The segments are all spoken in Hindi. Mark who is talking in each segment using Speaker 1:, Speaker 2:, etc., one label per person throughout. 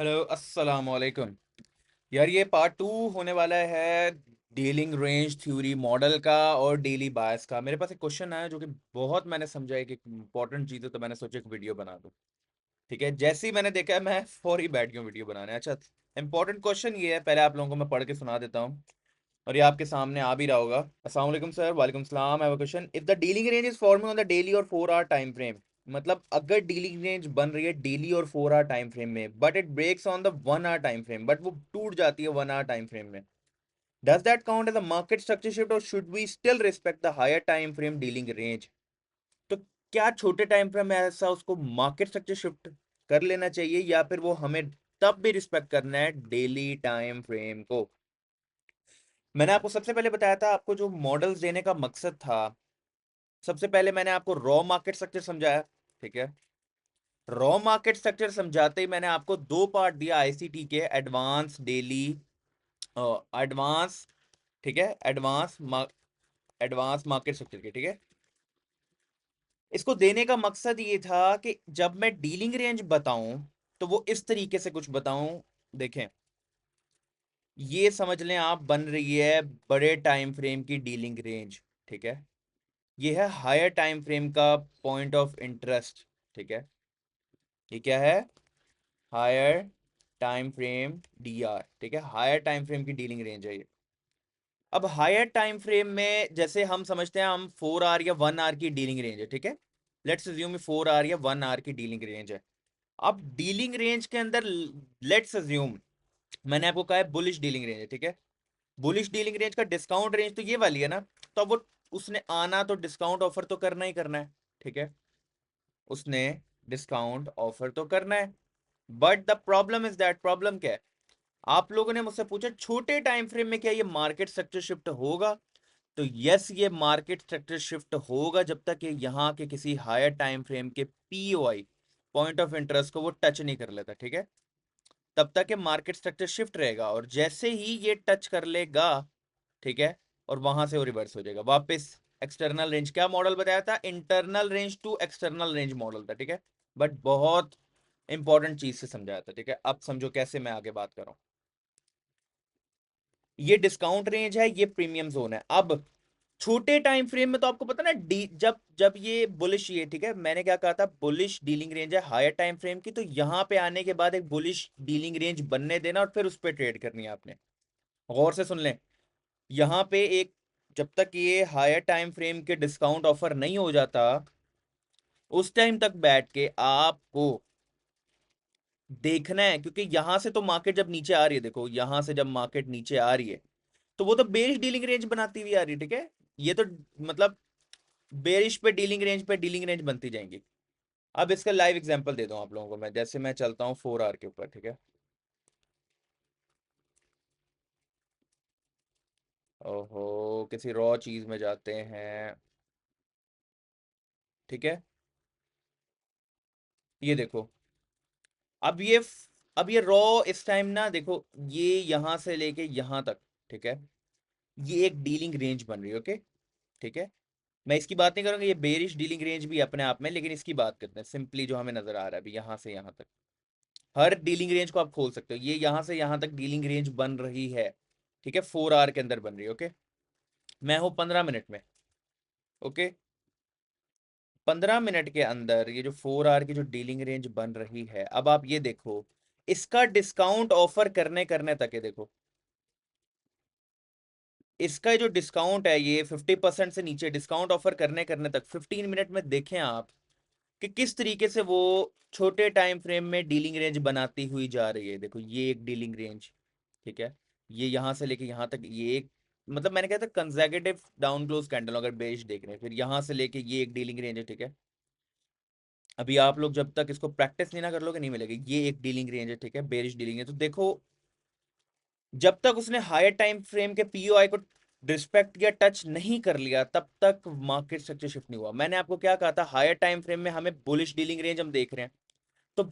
Speaker 1: हेलो अस्सलाम वालेकुम। यार ये पार्ट टू होने वाला है डीलिंग रेंज थ्योरी मॉडल का और डेली बायस का। मेरे पास एक क्वेश्चन आया जो कि बहुत मैंने समझा है कि इंपॉर्टेंट चीज़ है, तो मैंने सोचा एक वीडियो बना दूं। ठीक है, जैसे ही मैंने देखा है मैं फौरी बैठ गया वीडियो बनाने। अच्छा, इंपॉर्टेंट क्वेश्चन ये है, पहले आप लोगों को मैं पढ़ के सुना देता हूँ और ये आपके सामने आ भी रहा होगा। अस्सलाम वालेकुम सर। वालेकुम सलाम। I have a question. If the dealing range is forming on the daily और 4 आवर टाइम फ्रेम, मतलब अगर डीलिंग रेंज बन रही है डेली और 4 आवर टाइम फ्रेम में, but it breaks on the 1 hour time frame, but वो टूट जाती है 1 आवर टाइम फ्रेम में, does that count as a market structure shift और should we still respect the higher time frame dealing range? तो क्या छोटे टाइम फ्रेम में ऐसा उसको मार्केट स्ट्रक्चर शिफ्ट कर लेना चाहिए या फिर वो हमें तब भी रिस्पेक्ट करना है डेली टाइम फ्रेम को? मैंने आपको सबसे पहले बताया था, आपको जो मॉडल्स देने का मकसद था, सबसे पहले मैंने आपको रॉ मार्केट स्ट्रक्चर समझाया। ठीक है, रॉ मार्केट स्ट्रक्चर समझाते ही मैंने आपको दो पार्ट दिया आईसीटी के, एडवांस डेली एडवांस, ठीक है, एडवांस मार्केट स्ट्रक्चर के। ठीक है, इसको देने का मकसद ये था कि जब मैं डीलिंग रेंज बताऊं तो वो इस तरीके से कुछ बताऊं। देखें, ये समझ लें आप, बन रही है बड़े टाइम फ्रेम की डीलिंग रेंज। ठीक है, ये है हायर टाइम फ्रेम का पॉइंट ऑफ इंटरेस्ट। ठीक है, ये क्या है? Higher time frame D R. ठीक है, हायर टाइम फ्रेम की डीलिंग रेंज है ये। अब हायर टाइम फ्रेम में जैसे हम समझते हैं, हम 4 आवर या 1 आवर की डीलिंग रेंज है। ठीक है, लेट्स अज्यूम 4 आवर या 1 आवर की डीलिंग रेंज है। अब डीलिंग रेंज के अंदर लेट्स अज्यूम, मैंने आपको कहा है बुलिश डीलिंग रेंज है। ठीक है, बुलिश डीलिंग रेंज का डिस्काउंट रेंज तो ये वाली है ना, तो अब वो उसने आना तो डिस्काउंट ऑफर तो करना ही करना है। ठीक है, उसने डिस्काउंट ऑफर तो करना है, but the problem is that, problem क्या है? आप लोगों ने मुझसे पूछा छोटे टाइम फ्रेम में क्या ये मार्केट स्ट्रक्चर शिफ्ट होगा? तो यस, ये मार्केट स्ट्रक्चर शिफ्ट होगा जब तक ये यहाँ के किसी हायर टाइम फ्रेम के पीओआई, पॉइंट ऑफ इंटरेस्ट को वो टच नहीं कर लेता। ठीक है, तब तक ये मार्केट स्ट्रक्चर शिफ्ट रहेगा, और जैसे ही ये टच कर लेगा, ठीक है, और वहां से वो रिवर्स हो जाएगा वापस एक्सटर्नल रेंज। क्या मॉडल बताया था? Internal range to external range model था। ठीक है, बट बहुत इंपॉर्टेंट चीज से समझाया था। ठीक है, अब समझो कैसे मैं आगे बात कर रहा हूं। ये डिस्काउंट रेंज है, ये प्रीमियम जोन है। अब छोटे टाइम फ्रेम में तो आपको पता ना, डी जब जब ये बुलिश, ये ठीक है, मैंने क्या कहा था, बुलिश डीलिंग रेंज है हायर टाइम फ्रेम की, तो यहां पे आने के बाद एक बुलिश डीलिंग रेंज बनने देना और फिर उस पर ट्रेड करनी है आपने। गौर से सुन लें, यहां पे एक, जब तक ये हायर टाइम फ्रेम के डिस्काउंट ऑफर नहीं हो जाता, उस टाइम तक बैठ के आपको देखना है, क्योंकि यहां से तो मार्केट जब नीचे आ रही है, देखो यहां से जब मार्केट नीचे आ रही है तो वो तो बेरिश डीलिंग रेंज बनाती हुई आ रही है। ठीक है, ये तो मतलब बेरिश पे डीलिंग रेंज बनती जाएंगी। अब इसका लाइव एग्जांपल दे दूं आप लोगों को मैं, जैसे मैं चलता हूं 4 आवर के ऊपर। ठीक है, ओहो, किसी रॉ चीज में जाते हैं। ठीक है, ये देखो, अब ये अब ये रॉ इस टाइम ना, देखो ये यहां से लेके यहां तक, ठीक है, ये एक डीलिंग रेंज बन रही है। ओके, ठीक है, मैं इसकी बात नहीं करूंगा, ये बेरिश डीलिंग रेंज भी अपने आप में, लेकिन इसकी बात करते हैं सिंपली जो हमें नजर आ रहा है अभी, यहां से यहां तक। हर डीलिंग रेंज को आप खोल सकते हो, ये यहां से यहां तक डीलिंग रेंज बन रही है। ठीक है, 4 आवर के अंदर बन रही है। ओके, मैं हूं 15 मिनट में। ओके, 15 मिनट के अंदर ये जो 4 आवर की जो डीलिंग रेंज बन रही है, अब आप ये देखो, इसका डिस्काउंट ऑफर करने करने तक है, देखो इसका जो डिस्काउंट है, ये 50% से नीचे डिस्काउंट ऑफर करने करने तक 15 मिनट में देखें आप कि किस तरीके से वो छोटे टाइम फ्रेम में डीलिंग रेंज बनाती हुई जा रही है। देखो ये एक डीलिंग रेंज, ठीक है, ये यहां से लेके यहां तक, ये एक, मतलब मैंने कहा था कंसेक्यूटिव डाउन क्लोज कैंडल अगर बेरिश देख रहे हैं, फिर यहां से लेके ये एक डीलिंग रेंज है। ठीक है, अभी आप लोग जब तक इसको प्रैक्टिस नहीं ना कर लोगे नहीं मिलेगी। ये एक डीलिंग रेंज है, ठीक है, बेरिश डीलिंग है। तो देखो, जब तक उसने हायर टाइम फ्रेम के पीओआई को रिस्पेक्ट या टच नहीं कर लिया, तब तक मार्केट स्ट्रक्चर शिफ्ट नहीं हुआ। मैंने आपको क्या कहा था, हायर टाइम फ्रेम में हमें बुलिश डीलिंग रेंज हम देख रहे हैं, तो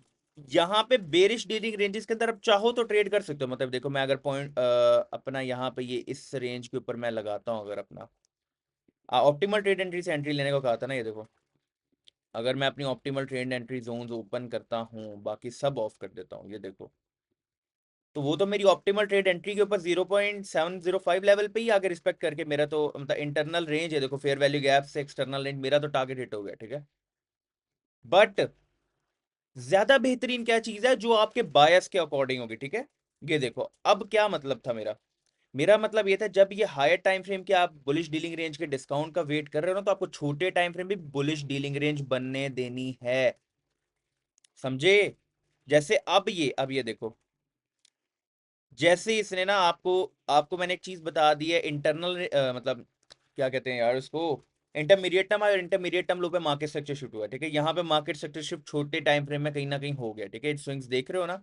Speaker 1: यहाँ पे बेरिश डीलिंग रेंजेस के अंदर आप चाहो तो ट्रेड कर सकते हो। मतलब देखो, मैं अगर पॉइंट अपना यहाँ पे ये इस रेंज के ऊपर मैं लगाता हूँ, अगर अपना ऑप्टिमल ट्रेड एंट्री से एंट्री लेने को कहा था ना, ये देखो, अगर मैं अपनी optimal trade entry zone open करता हूँ, बाकी सब ऑफ कर देता हूँ, ये देखो तो वो तो मेरी ऑप्टिमल ट्रेड एंट्री के ऊपर 0.705 लेवल पे ही आगे रिस्पेक्ट करके मेरा तो मतलब इंटरनल रेंज है, देखो फेयर वैल्यू गैप से एक्सटर्नल रेंज मेरा तो टारगेट हिट हो गया, ठीक है। बट ज्यादा बेहतरीन क्या चीज है जो आपके बायस के अकॉर्डिंग होगी, ठीक है। ये देखो अब क्या मतलब था मेरा, मेरा मतलब ये था जब ये हायर टाइम फ्रेम के आप बुलिश डीलिंग रेंज के डिस्काउंट का वेट कर रहे हो ना, तो आपको छोटे टाइम फ्रेम भी बुलिश डीलिंग रेंज बनने देनी है, समझे। जैसे अब ये देखो, जैसे इसने ना आपको आपको मैंने एक चीज बता दी है, इंटरनल मतलब क्या कहते हैं यार उसको, इंटरमीडिएट टर्म और इंटरमीडिएट टर्म लो पे मार्केट स्ट्रक्चर शिफ्ट हुआ है, ठीक है। यहाँ पे मार्केट स्ट्रक्चर शिफ्ट छोटे टाइम फ्रेम में कहीं ना कहीं हो गया, ठीक है। स्विंग्स देख रहे हो ना,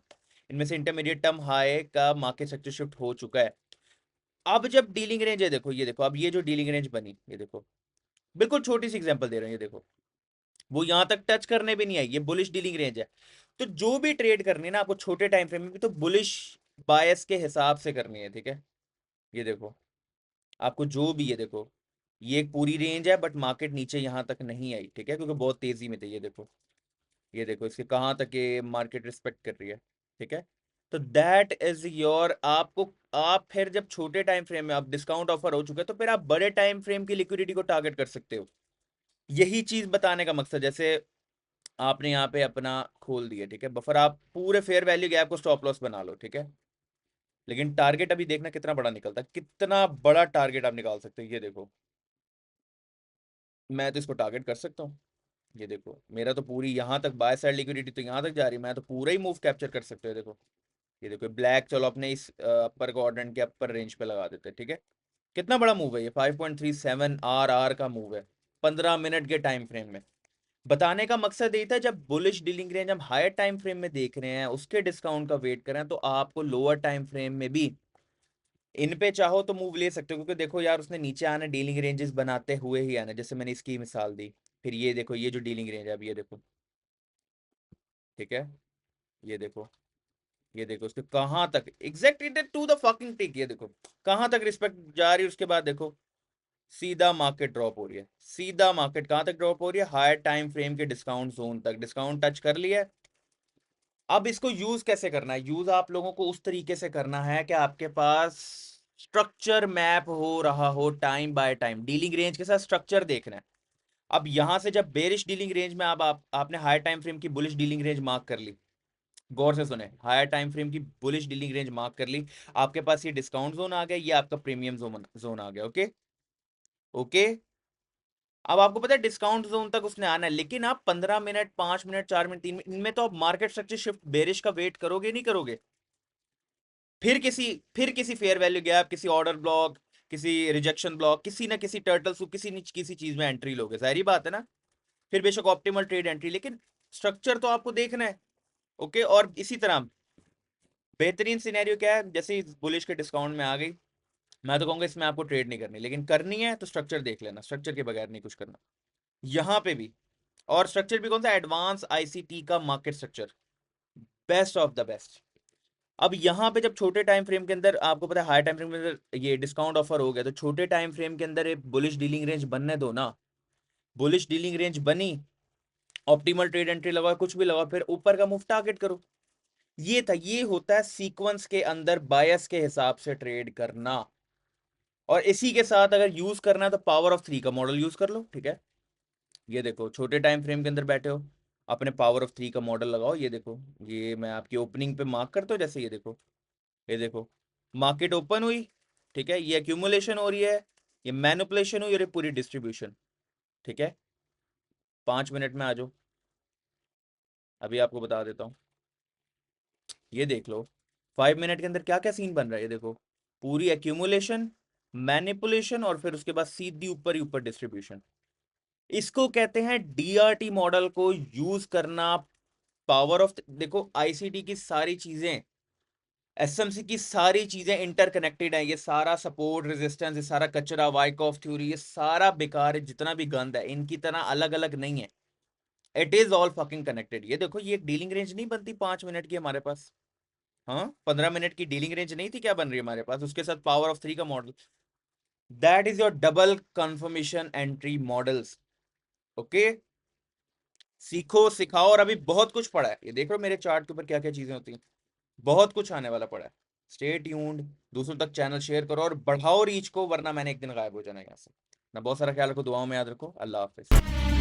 Speaker 1: इनमें से इंटरमीडिएट टर्म हाई का मार्केट स्ट्रक्चर शिफ्ट हो चुका है। अब जब डीलिंग रेंज है, देखो ये देखो, अब ये जो डीलिंग रेंज बनी, ये देखो, बिल्कुल छोटी सी एग्जांपल दे रहे हैं, ये देखो, वो यहां तक टच करने भी नहीं आई, ये बुलिश डीलिंग रेंज है। तो जो भी ट्रेड करनी है ना आपको छोटे टाइम फ्रेम में भी, तो बुलिश बायस के हिसाब से करनी है, ठीक है। ये देखो, आपको जो भी, ये देखो, ये एक पूरी रेंज है बट मार्केट नीचे यहां तक नहीं आई, ठीक है, क्योंकि बहुत तेजी में थे। ये देखो, ये देखो इसके कहां तक ये मार्केट रिस्पेक्ट कर रही है, ठीक है। तो दैट इज योर, आपको आप फिर जब छोटे टाइम फ्रेम में आप डिस्काउंट ऑफर हो चुके हैं, तो फिर आप बड़े टाइम फ्रेम की लिक्विडिटी को टारगेट कर सकते हो। यही चीज बताने का मकसद, जैसे आपने यहाँ पे अपना खोल दिया, ठीक है, बफर, आप पूरे फेयर वैल्यू गैप को स्टॉप लॉस बना लो, ठीक है। लेकिन टारगेट अभी देखना कितना बड़ा निकलता है, कितना बड़ा टारगेट आप निकाल सकते हो। ये देखो, मैं तो इसको टारगेट कर सकता हूँ। ये देखो, मेरा तो पूरी यहाँ तक बाय साइड लिक्विडिटी तो यहाँ तक जा रही है, मैं तो पूरा ही मूव कैप्चर कर सकते हो। देखो, ये देखो ब्लैक, चलो अपने इस अपर क्वाड्रेंट के अपर रेंज पे लगा देते हैं, ठीक है। कितना बड़ा मूव है ये, 5.37 आर का मूव है 15 मिनट के टाइम फ्रेम में। बताने का मकसद यही था, जब बुलिश डीलिंग रेंज हम हायर टाइम फ्रेम में देख रहे हैं, उसके डिस्काउंट का वेट कर रहे हैं, तो आपको लोअर टाइम फ्रेम में भी इन पे चाहो तो मूव ले सकते हो, क्योंकि देखो यार उसने नीचे आना, डीलिंग रेंजेस बनाते हुए ही आना, जैसे मैंने इसकी मिसाल दी। फिर ये देखो, ये जो डीलिंग रेंज है, अब ये देखो, ठीक है, ये देखो, ये देखो उसके कहां तक एग्जैक्ट टू द फकिंग टिक, ये देखो कहां तक रिस्पेक्ट जा रही है। उसके बाद देखो सीधा मार्केट ड्रॉप हो रही है, सीधा मार्केट कहां तक ड्रॉप हो रही है, हायर टाइम फ्रेम के डिस्काउंट जोन तक, डिस्काउंट टच कर लिया है। अब इसको यूज कैसे करना है, यूज आप लोगों को उस तरीके से करना है कि आपके पास स्ट्रक्चर मैप हो रहा हो, time by time dealing range के साथ स्ट्रक्चर देखना है। अब यहां से जब बेरिश डीलिंग रेंज में अब आपने हायर टाइम फ्रेम की बुलिश डीलिंग रेंज मार्क कर ली, गौर से सुने, हायर टाइम फ्रेम की बुलिश डीलिंग रेंज मार्क कर ली, आपके पास ये डिस्काउंट जोन आ गया, ये आपका प्रीमियम जोन आ गया, ओके। ओके, अब आपको पता है डिस्काउंट जोन तक उसने आना है, लेकिन आप 15 मिनट, 5 मिनट, 4 मिनट, 3 मिनट, इनमें तो आप मार्केट स्ट्रक्चर शिफ्ट बेरिश का वेट करोगे नहीं करोगे। फिर किसी फेयर वैल्यू गैप, किसी ऑर्डर ब्लॉक, किसी रिजेक्शन ब्लॉक, किसी ना किसी टर्टल सूप, किसी न किसी चीज में एंट्री लोगे, जाहिर बात है ना। फिर बेशक ऑप्टिमल ट्रेड एंट्री, लेकिन स्ट्रक्चर तो आपको देखना है, ओके। और इसी तरह बेहतरीन सिनेरियो क्या है, जैसे बुलिश के डिस्काउंट में आ गई, मैं तो कहूंगा इसमें आपको ट्रेड नहीं करनी, लेकिन करनी है तो स्ट्रक्चर देख लेना, स्ट्रक्चर के बगैर नहीं कुछ करना। यहां पे भी, और स्ट्रक्चर भी कौन सा, एडवांस आईसीटी का market structure, best of the best. अब यहां पे जब छोटे टाइम फ्रेम के अंदर आपको पता है हाई टाइम फ्रेम के अंदर ये डिस्काउंट ऑफर हो गया, तो छोटे टाइम फ्रेम के अंदर एक बुलिश डीलिंग रेंज बनने दो ना। बुलिश डीलिंग रेंज बनी, ऑप्टिमल ट्रेड एंट्री लगाओ, कुछ भी लगाओ, फिर ऊपर का मूव टारगेट करो। ये था, ये होता है सीक्वेंस के अंदर बायस के हिसाब से ट्रेड करना। और इसी के साथ अगर यूज करना है तो पावर ऑफ 3 का मॉडल यूज कर लो, ठीक है। ये देखो, छोटे टाइम फ्रेम के अंदर बैठे हो, अपने पावर ऑफ 3 का मॉडल लगाओ। ये देखो, ये मैं आपकी ओपनिंग पे मार्क करता हूँ, जैसे ये देखो, ये देखो, मार्केट ओपन हुई, ठीक है, ये एक्यूमुलेशन हो रही है, ये मैनिपुलेशन हुई, और ये पूरी डिस्ट्रीब्यूशन, ठीक है। 5 मिनट में आ जाओ, अभी आपको बता देता हूँ। ये देख लो 5 मिनट के अंदर क्या क्या सीन बन रहा है, ये देखो, पूरी एक्यूमुलेशन, मैनिपुलेशन, और फिर उसके बाद सीधी ऊपर ही ऊपर डिस्ट्रीब्यूशन। इसको कहते हैं डीआरटी मॉडल को यूज करना। पावर ऑफ, देखो आईसीटी की सारी चीजें, एसएमसी की सारी चीजें इंटरकनेक्टेड है, ये सारा सपोर्ट रेजिस्टेंस, ये सारा कचरा, वाइकॉफ थ्योरी, ये सारा बेकार है, जितना भी गंद है इनकी तरह अलग अलग नहीं है। It is all fucking connected. ये देखो, ये एक डीलिंग रेंज नहीं बनती 5 मिनट की हमारे पास, हाँ 15 मिनट की डीलिंग रेंज नहीं थी, क्या बन रही है हमारे पास, उसके साथ पावर ऑफ 3 का model. That is your double confirmation entry models, okay. सीखो, सिखाओ, और अभी बहुत कुछ पड़ा है, ये देख लो मेरे चार्ट के ऊपर क्या क्या चीजें होती हैं। बहुत कुछ आने वाला पड़ा है। स्टे ट्यून्ड, दूसरों तक चैनल शेयर करो और बढ़ाओ रीच को, वरना मैंने एक दिन गायब हो जाना है यहाँ से। ना, बहुत सारा ख्याल रखो, दुआओं में याद रखो। अल्लाह हाफिज।